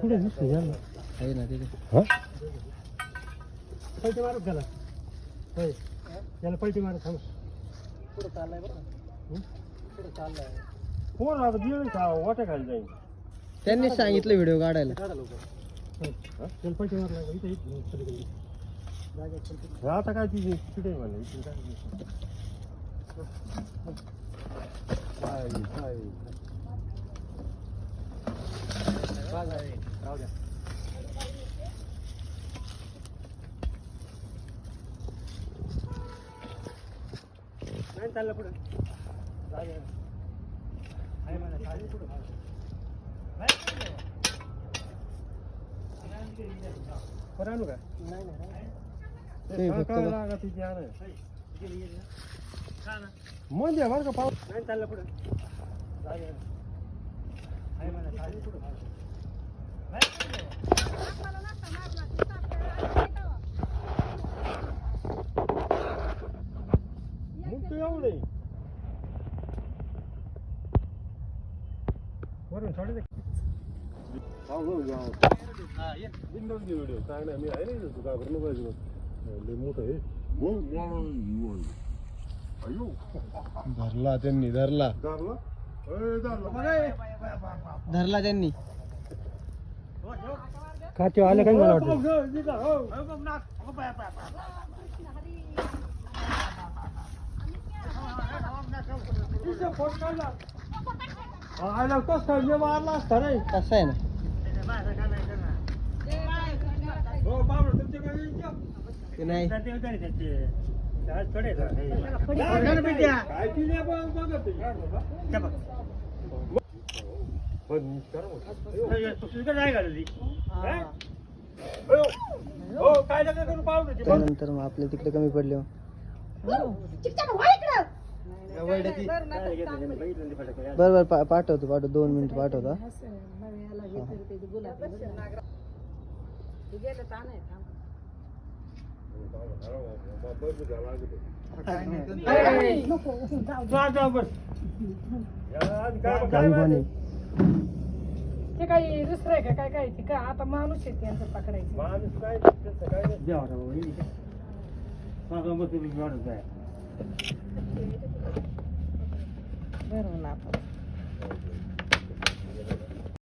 कुठे दिसतो याला आहे ना तिथे. पैसे मारू त्याला त्याला पैसे मारू थांब पुढे चाललाय बरं. पुढे चाललाय. कोण आता बिळ वाटा खाली जाईल त्यांनी सांगितलं व्हिडिओ काढायला. त्याला पैसे मारला इथे आता काय तिथे तिथे म्हणलं इथे काय राहू द्या. नाही चाललं पुढे आणू का म्हणजे बरं का पाऊस नाही चाललं पुढे एवढे वरून सोडे व्हिडिओ चांगला मी आहे ना तुझा भरणं पाहिजे मोठं आहे धरला त्यांनी धरला धरला त्यांनी. काचे आले काही मला वाटतं मारला असता रे. कसं आहे ना ते नाही. त्यानंतर मग आपल्या तिकडे कमी पडले. बरं बरं पाठवतो 2 मिनिट पाठवतो. ते काही दुसरं आहे का काय ते का आता माणूस आहे त्यांचं पकडायचं माणूस काय बरोबर